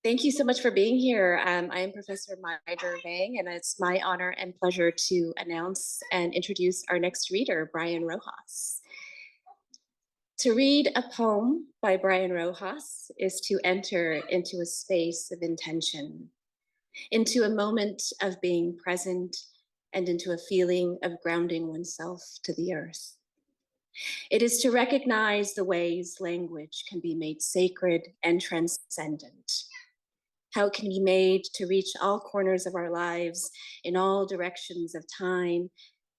Thank you so much for being here. I am Professor Mai Der Vang, and it's my honor and pleasure to announce and introduce our next reader, Brian Rojas. To read a poem by Brian Rojas is to enter into a space of intention, into a moment of being present, and into a feeling of grounding oneself to the earth. It is to recognize the ways language can be made sacred and transcendent, how it can be made to reach all corners of our lives in all directions of time,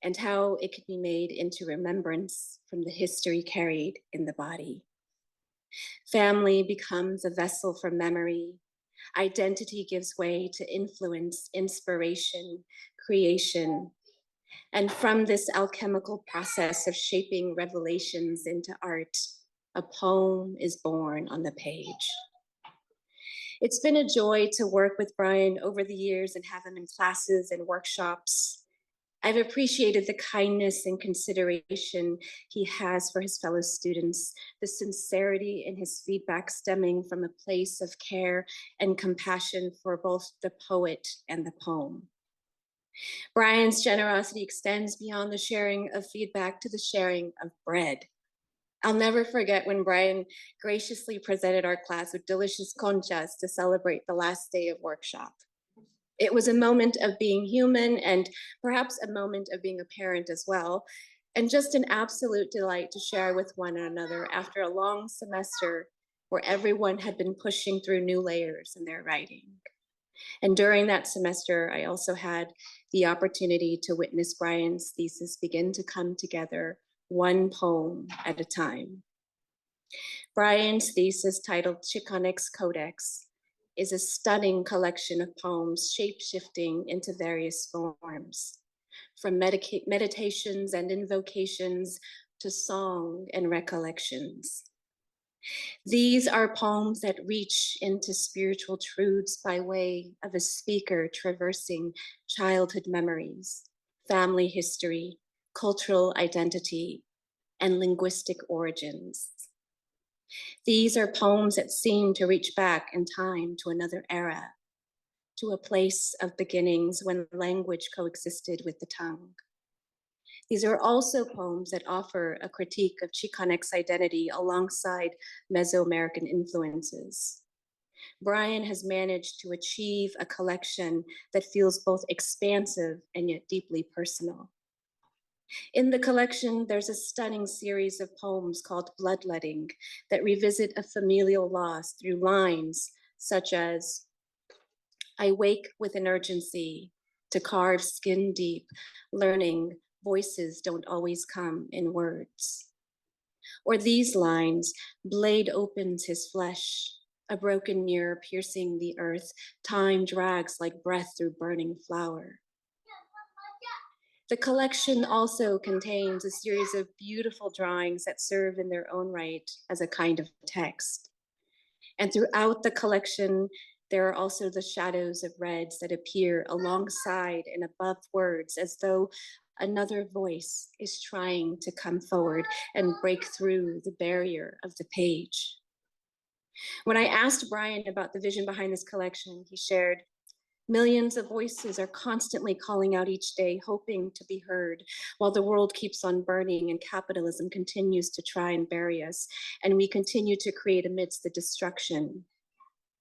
and how it can be made into remembrance from the history carried in the body. Family becomes a vessel for memory. Identity gives way to influence, inspiration, creation. And from this alchemical process of shaping revelations into art, a poem is born on the page. It's been a joy to work with Brian over the years and have him in classes and workshops. I've appreciated the kindness and consideration he has for his fellow students, the sincerity in his feedback stemming from a place of care and compassion for both the poet and the poem. Brian's generosity extends beyond the sharing of feedback to the sharing of bread. I'll never forget when Brian graciously presented our class with delicious conchas to celebrate the last day of workshop. It was a moment of being human and perhaps a moment of being a parent as well, and just an absolute delight to share with one another after a long semester where everyone had been pushing through new layers in their writing. And during that semester, I also had the opportunity to witness Brian's thesis begin to come together one poem at a time. Brian's thesis, titled Xicanx Codex, is a stunning collection of poems shape-shifting into various forms, from meditations and invocations to song and recollections. These are poems that reach into spiritual truths by way of a speaker traversing childhood memories, family history, cultural identity, and linguistic origins. These are poems that seem to reach back in time to another era, to a place of beginnings when language coexisted with the tongue. These are also poems that offer a critique of Xicanx identity alongside Mesoamerican influences. Brian has managed to achieve a collection that feels both expansive and yet deeply personal. In the collection, there's a stunning series of poems called Bloodletting that revisit a familial loss through lines such as, I wake with an urgency to carve skin deep, learning voices don't always come in words. Or these lines, blade opens his flesh, a broken mirror piercing the earth, time drags like breath through burning flower. The collection also contains a series of beautiful drawings that serve in their own right as a kind of text. And throughout the collection, there are also the shadows of reds that appear alongside and above words, as though another voice is trying to come forward and break through the barrier of the page. When I asked Brian about the vision behind this collection, he shared, millions of voices are constantly calling out each day, hoping to be heard, while the world keeps on burning and capitalism continues to try and bury us, and we continue to create amidst the destruction.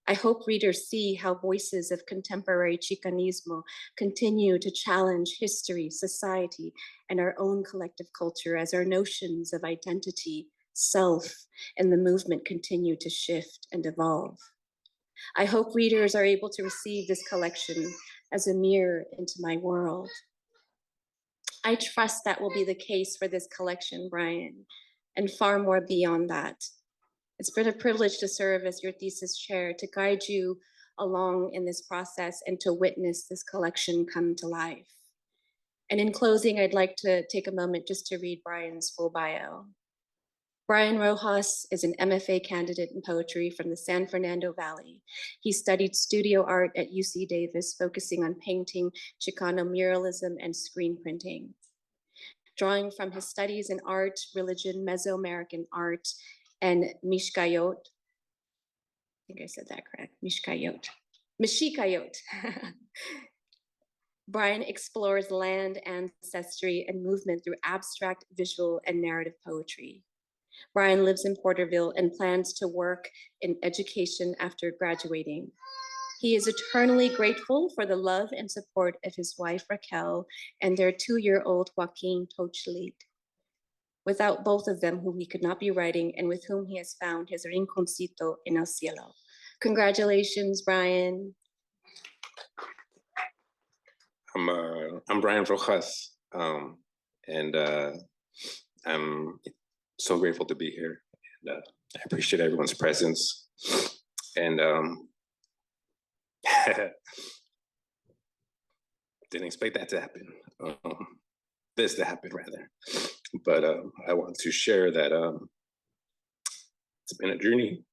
I hope readers see how voices of contemporary Chicanismo continue to challenge history, society, and our own collective culture as our notions of identity, self, and the movement continue to shift and evolve. I hope readers are able to receive this collection as a mirror into my world. I trust that will be the case for this collection, Brian, and far more beyond that. It's been a privilege to serve as your thesis chair, to guide you along in this process and to witness this collection come to life. And in closing, I'd like to take a moment just to read Brian's full bio. Brian Rojas is an MFA candidate in poetry from the San Fernando Valley. He studied studio art at UC Davis, focusing on painting, Chicano muralism, and screen printing. Drawing from his studies in art, religion, Mesoamerican art, and Mixcayot, think I said that correct. Mishikayot. Brian explores land, ancestry, and movement through abstract, visual, and narrative poetry. Brian lives in Porterville and plans to work in education after graduating. He is eternally grateful for the love and support of his wife, Raquel, and their 2-year-old Joaquin Tochlit. Without both of them, whom he could not be writing, and with whom he has found his rinconcito en el cielo. Congratulations, Brian. I'm Brian Rojas, and I'm so grateful to be here. And I appreciate everyone's presence. And didn't expect that to happen. This to happen, rather. But I want to share that it's been a journey.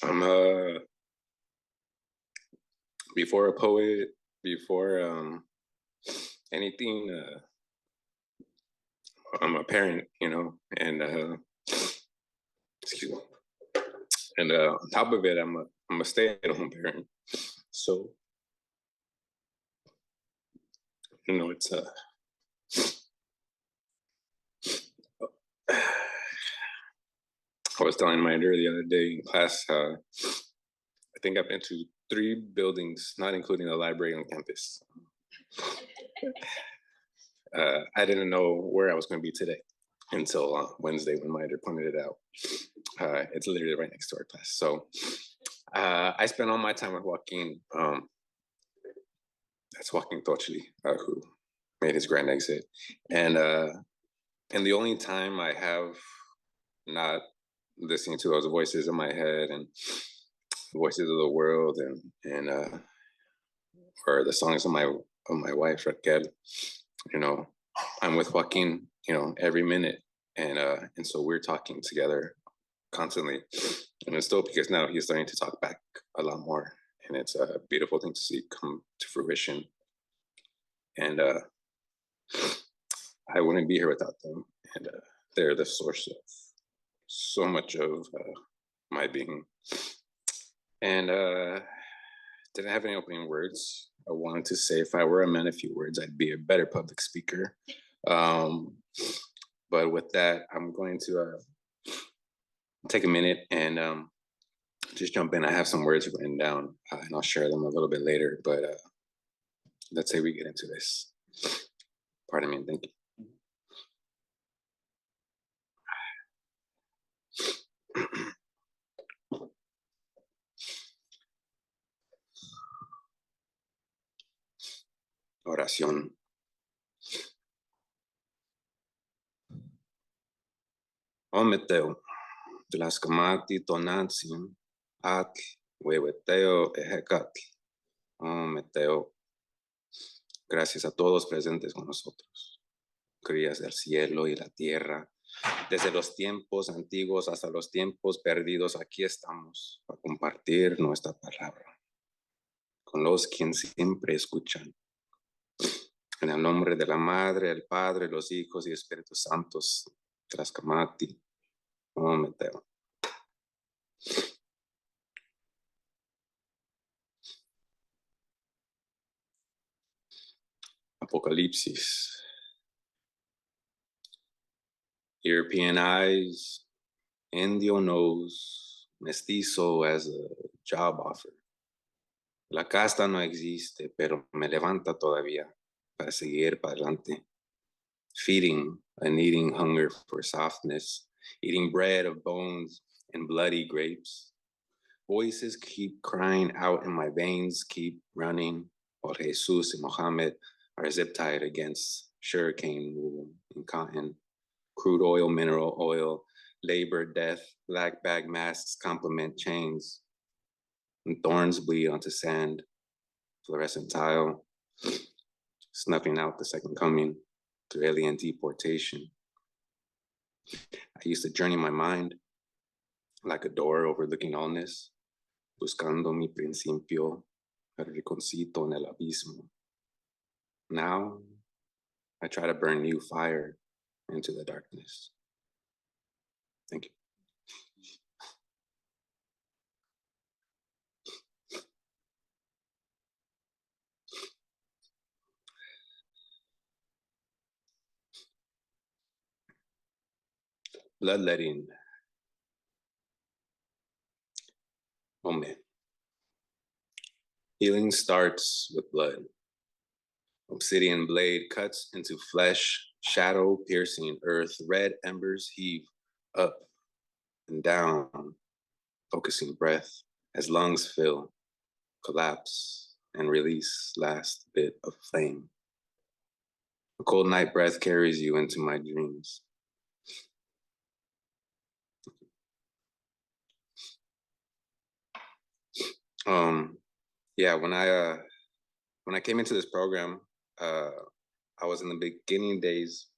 I'm before a poet, before anything, I'm a parent, you know, and excuse me. And on top of it, I'm a stay-at-home parent. So, you know, it's I was telling Mai Der the other day in class, I think I've been to 3 buildings, not including the library on campus. I didn't know where I was going to be today until Wednesday when Mai Der pointed it out. It's literally right next to our class. So I spent all my time with Joaquin. That's Joaquin Tochli, who made his grand exit. And the only time I have not listening to those voices in my head and voices of the world and or the songs of my wife Raquel, you know, I'm with Joaquin, you know, every minute, and so we're talking together constantly, and it's still because now he's starting to talk back a lot more, and it's a beautiful thing to see come to fruition. And I wouldn't be here without them, and they're the source of so much of my being. And didn't have any opening words. I wanted to say if I were a man of few words, I'd be a better public speaker. But with that, I'm going to take a minute and just jump in. I have some words written down, and I'll share them a little bit later. But let's say we get into this. Pardon me, thank you. Oración. O Meteo, Tlaxcamati Tonantzin, Atl, Huehueteo, Ejecatl. O Meteo. Gracias a todos presentes con nosotros, crías del cielo y la tierra. Desde los tiempos antiguos hasta los tiempos perdidos, aquí estamos para compartir nuestra palabra con los quienes siempre escuchan. En el nombre de la Madre, el Padre, los Hijos y Espíritus Santos, Tlaxcamati, O Meteo. Apocalipsis. European eyes, Indio nose, mestizo as a job offer. La casta no existe, pero me levanta todavía para seguir para adelante. Feeding a needing hunger for softness, eating bread of bones and bloody grapes. Voices keep crying out in my veins, keep running, while Jesus and Mohammed are zip-tied against sugarcane wool and cotton. Crude oil, mineral oil, labor, death, black bag masks complement chains, and thorns bleed onto sand, fluorescent tile, snuffing out the second coming through alien deportation. I used to journey my mind like a door overlooking allness, buscando mi principio, el rinconcito en el abismo. Now, I try to burn new fire into the darkness. Thank you. Bloodletting. Oh man. Healing starts with blood. Obsidian blade cuts into flesh, shadow piercing earth, red embers heave up and down, focusing breath as lungs fill, collapse, and release last bit of flame. A cold night breath carries you into my dreams. Yeah, when I came into this program, I was in the beginning days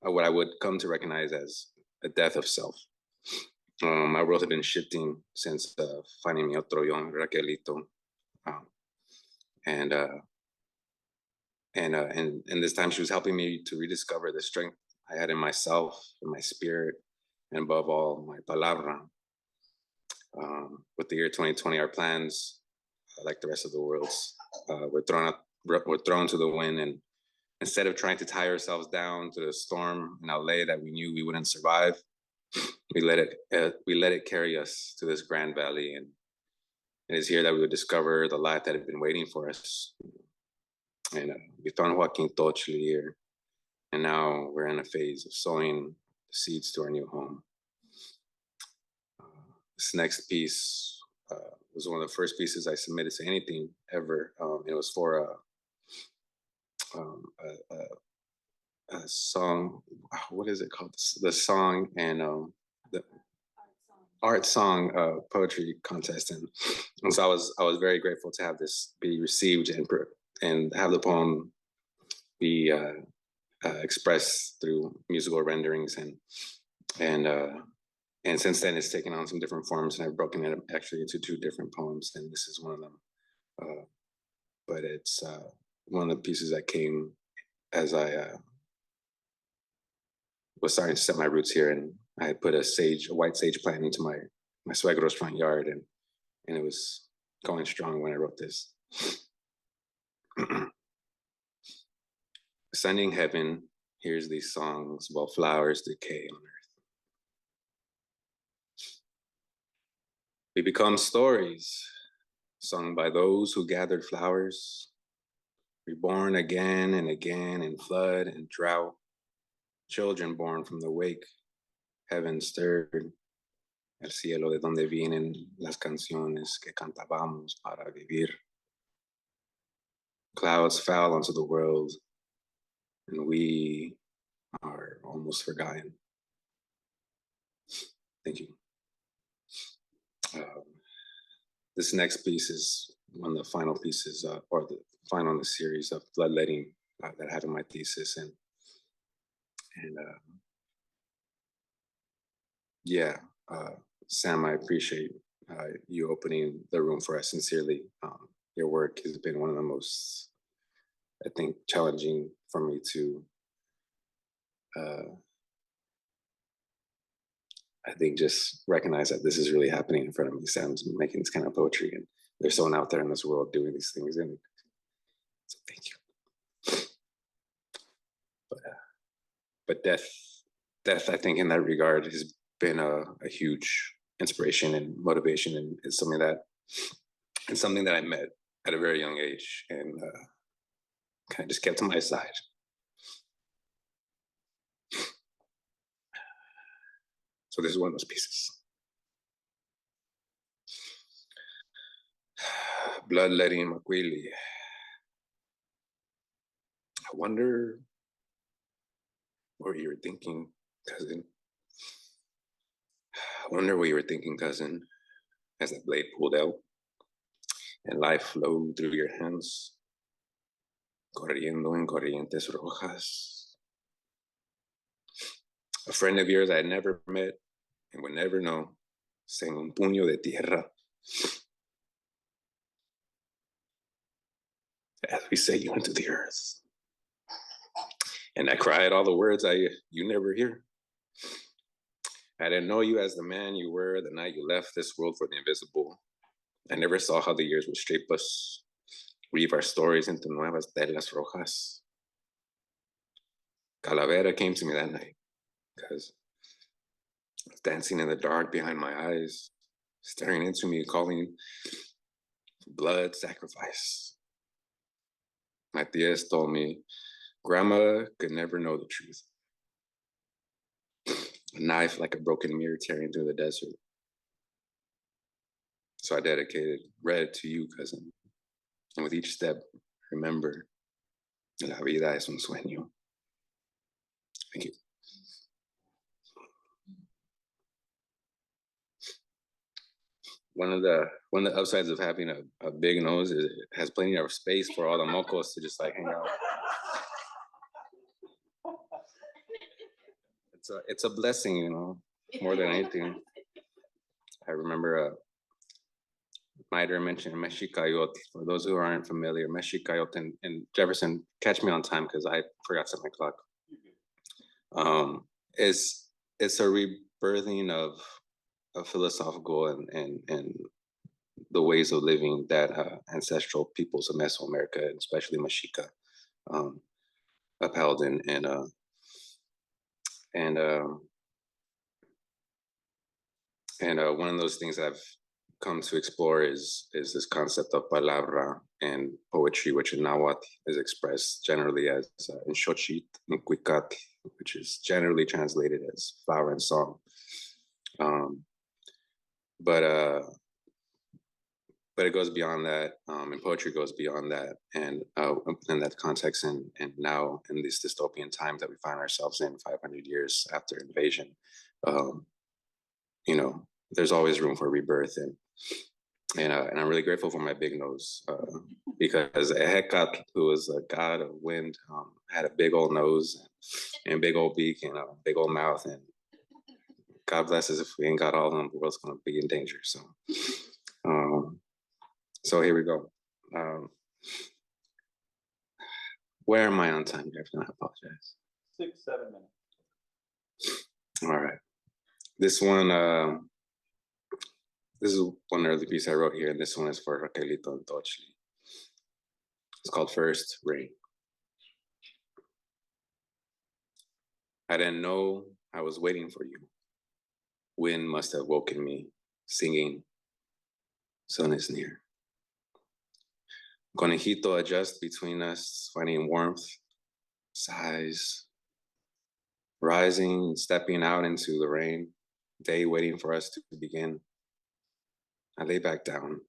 of what I would come to recognize as a death of self. My world had been shifting since finding mi otro yo, Raquelito, and this time she was helping me to rediscover the strength I had in myself, in my spirit, and above all, my palabra. With the year 2020, our plans, like the rest of the world's, were thrown to the wind, and instead of trying to tie ourselves down to the storm in LA that we knew we wouldn't survive, we let it carry us to this grand valley, and it is here that we would discover the life that had been waiting for us. And we found Joaquin Tochli here, and now we're in a phase of sowing the seeds to our new home. This next piece was one of the first pieces I submitted to anything ever. It was for a song. What is it called? The song and the art song poetry contest, and so I was very grateful to have this be received and have the poem be expressed through musical renderings, and since then it's taken on some different forms, and I've broken it actually into 2 different poems, and this is one of them. But it's one of the pieces that came as I was starting to set my roots here, and I had put a white sage plant into my suegro's front yard, and it was going strong when I wrote this. Ascending heaven hears these songs while flowers decay on earth. We become stories sung by those who gathered flowers, reborn again and again in flood and drought, children born from the wake, heaven stirred, el cielo de donde vienen las canciones que cantábamos para vivir. Clouds fell onto the world, and we are almost forgotten. Thank you. This next piece is one of the final pieces, or the final in the series of bloodletting that I have in my thesis, and yeah, Sam, I appreciate you opening the room for us sincerely. Your work has been one of the most, I think, challenging for me to, I think, just recognize that this is really happening in front of me. Sam's making this kind of poetry, and there's someone out there in this world doing these things, and so thank you. But death, I think, in that regard, has been a huge inspiration and motivation, and it's something that I met at a very young age, and kind of just kept to my side. So this is one of those pieces. Bloodletting Makwili. I wonder what you were thinking, cousin. I wonder what you were thinking, cousin, as that blade pulled out and life flowed through your hands, corriendo en corrientes rojas. A friend of yours I had never met and would never know, sang un puño de tierra. as we say you into the earth. And I cried all the words you never hear. I didn't know you as the man you were the night you left this world for the invisible. I never saw how the years would shape us, weave our stories into nuevas telas rojas. Calavera came to me that night because I was dancing in the dark behind my eyes, staring into me, calling for blood sacrifice. My tias told me, Grandma could never know the truth. A knife like a broken mirror tearing through the desert. So I dedicated Red to you, cousin. And with each step, remember, la vida es un sueño. Thank you. One of the upsides of having a big nose is it has plenty of space for all the mocos to just like hang out. It's a blessing, you know, more than anything. I remember Mai Der mentioned Mexicayot. For those who aren't familiar, Mexicayot and Jefferson, catch me on time because I forgot to set my clock. It's a rebirthing of philosophical and the ways of living that ancestral peoples of Mesoamerica, especially Mexica, upheld and one of those things I've come to explore is this concept of palabra and poetry, which in Nahuatl is expressed generally as in Xochitl, in Cuicatl, which is generally translated as flower and song. But it goes beyond that, and poetry goes beyond that. And in that context, and now in these dystopian times that we find ourselves in 500 years after invasion, you know, there's always room for rebirth. And I'm really grateful for my big nose because Hecatl, who was a god of wind, had a big old nose and big old beak and a big old mouth. And God bless us if we ain't got all of them, the world's going to be in danger. So here we go. Where am I on time, Jefferson? I apologize. 6-7 minutes. All right. This one, this is one early piece I wrote here, and this one is for Raquelito and Tochli. It's called First Rain. I didn't know I was waiting for you. Wind must have woken me, singing, sun is near. Conejito adjusts between us, finding warmth, sighs, rising, stepping out into the rain, day waiting for us to begin. I lay back down,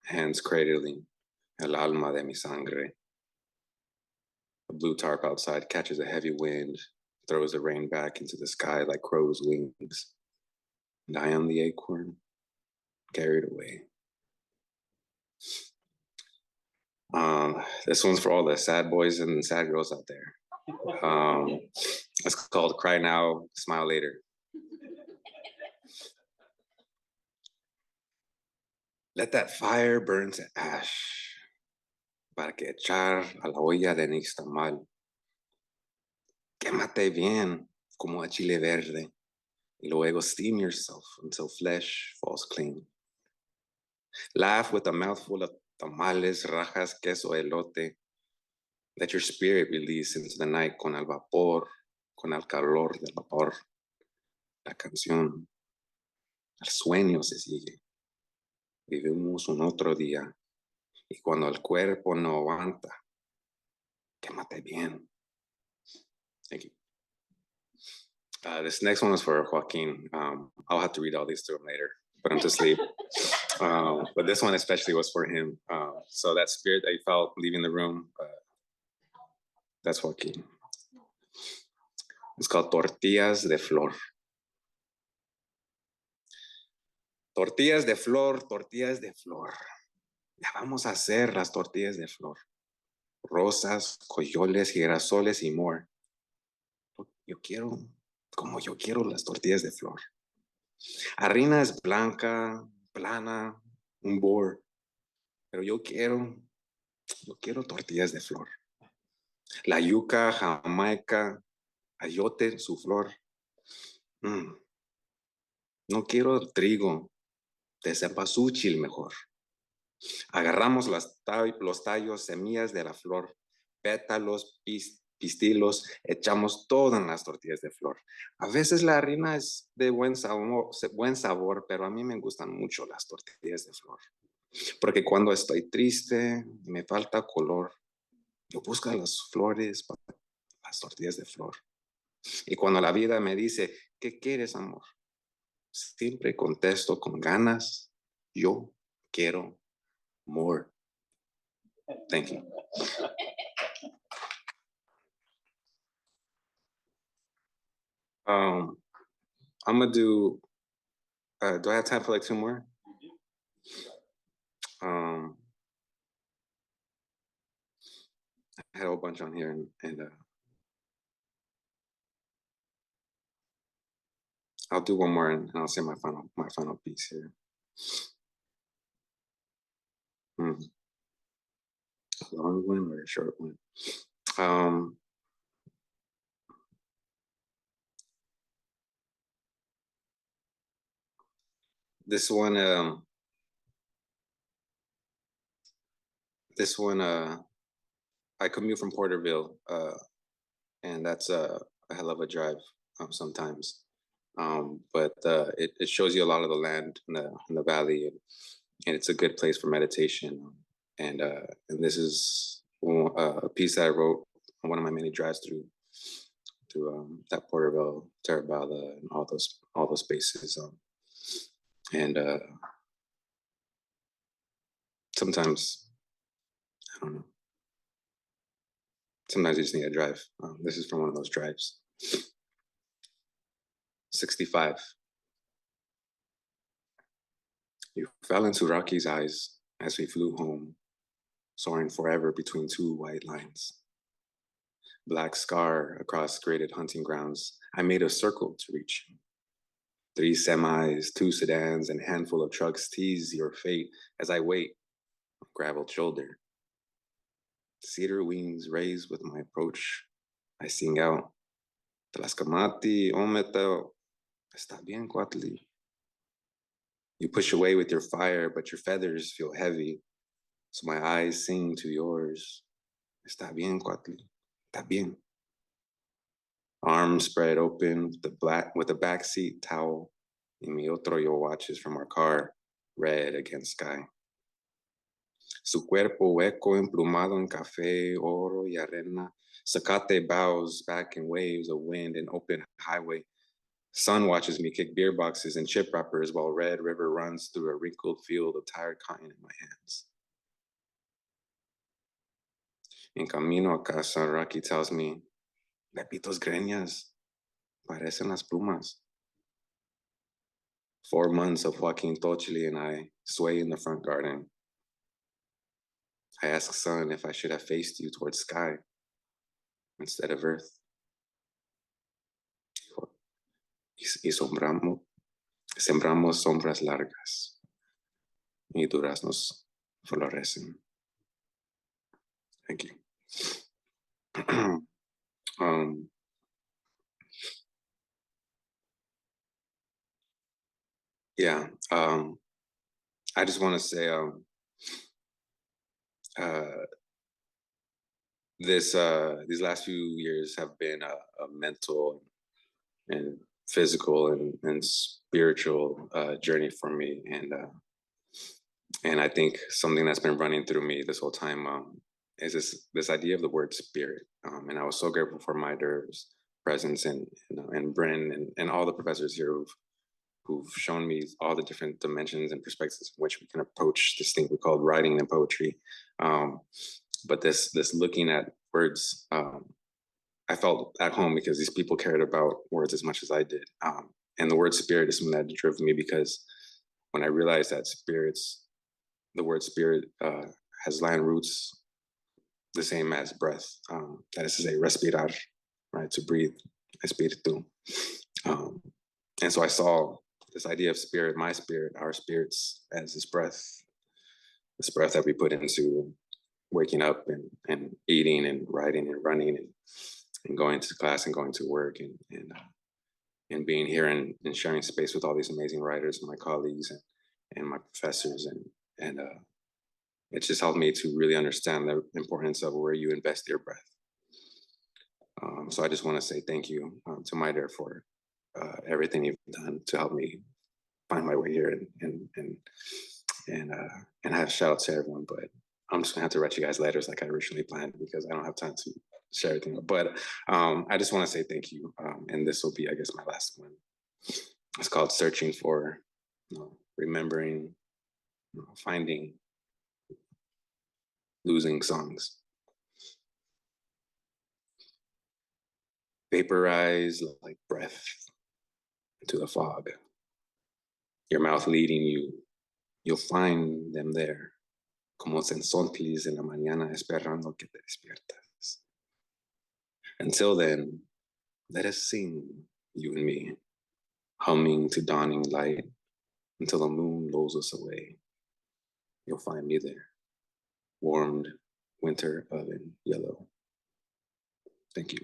hands cradling el alma de mi sangre. The blue tarp outside catches a heavy wind, throws the rain back into the sky like crow's wings. And I am the acorn, carried away. This one's for all the sad boys and sad girls out there. It's called Cry Now, Smile Later. Let that fire burn to ash, para que echar a la olla de nixtamal. Quémate bien, como a chile verde, y luego steam yourself until flesh falls clean. Laugh with a mouthful of tamales, rajas, queso, elote. Let your spirit release into the night con el vapor, con el calor del vapor. La canción, el sueño se sigue. Vivimos un otro día. Y cuando el cuerpo no aguanta, quémate bien. Thank you. This next one is for Joaquin. I'll have to read all these to him later, put him to sleep. But this one especially was for him. So that spirit that he felt leaving the room, that's Joaquin. It's called Tortillas de Flor. Tortillas de flor, tortillas de flor. Ya vamos a hacer las tortillas de flor. Rosas, coyoles, girasoles y more. Yo quiero, como yo quiero las tortillas de flor. Harina es blanca, plana, un bor. Pero yo quiero Yo quiero tortillas de flor. La yuca, jamaica, ayote, su flor. No quiero trigo, de cempasúchil mejor. Agarramos los tallos, semillas de la flor, pétalos, pistilos, echamos todo en las tortillas de flor. A veces la harina es de buen sabor, pero a mí me gustan mucho las tortillas de flor. Porque cuando estoy triste, me falta color, yo busco las flores, las tortillas de flor. Y cuando la vida me dice, ¿qué quieres, amor? Siempre contesto con ganas, yo quiero more. Thank you. I'm gonna do I have time for like two more? I had a whole bunch on here and I'll do one more and I'll say my final piece here. A long one or a short one? This one, I commute from Porterville, and that's a hell of a drive sometimes. But it shows you a lot of the land in the valley, and it's a good place for meditation. And this is a piece that I wrote on one of my many drives through that Porterville, Terabala, and all those spaces. And sometimes, I don't know. Sometimes you just need a drive. This is from one of those drives. 65. You fell into Rocky's eyes as we flew home, soaring forever between two white lines. Black scar across graded hunting grounds. I made a circle to reach you. 3 semis, 2 sedans, and a handful of trucks tease your fate as I wait on graveled shoulder. Cedar wings raise with my approach. I sing out, Tlaxcamati, Ometeo, está bien, Cuatli. You push away with your fire, but your feathers feel heavy. So my eyes sing to yours. Está bien, Cuatli. Está bien. Arms spread open with a backseat towel. Y mi otro yo watches from our car, red against sky. Su cuerpo hueco emplumado en café, oro y arena. Zacate bows back in waves of wind and open highway. Sun watches me kick beer boxes and chip wrappers while Red River runs through a wrinkled field of tired cotton in my hands. En camino a casa, Rocky tells me, Pepito's greñas parecen las plumas. 4 months of Joaquin Tochili and I sway in the front garden. I ask Sun if I should have faced you towards sky instead of earth. Y sembramos sombras largas y duraznos florecen. Thank you. I just want to say these last few years have been a mental and physical and spiritual journey for me, and I think something that's been running through me this whole time is this idea of the word spirit, and I was so grateful for Mai Der's presence and Bryn and all the professors here who've shown me all the different dimensions and perspectives in which we can approach this thing we call writing and poetry. But this looking at words, I felt at home because these people cared about words as much as I did. And the word spirit is something that drove me because when I realized that the word spirit has Latin roots the same as breath. That is to say, respirar, right? To breathe, espiritu. And so I saw this idea of spirit, my spirit, our spirits, as this breath that we put into waking up and eating and writing and running and going to class and going to work and being here and sharing space with all these amazing writers and my colleagues and my professors and it just helped me to really understand the importance of where you invest your breath. So I just want to say thank you to Mai Der for everything you've done to help me find my way here and have shout out to everyone. But I'm just gonna have to write you guys letters like I originally planned because I don't have time to share everything. But I just want to say thank you, and this will be, I guess, my last one. It's called Searching for, Remembering, Finding, Losing Songs. Vaporize like breath into the fog. Your mouth leading you, you'll find them there, como sensontlis en la mañana esperando que te despiertas. Until then, let us sing, you and me, humming to dawning light until the moon lulls us away. You'll find me there, warmed winter oven yellow. Thank you.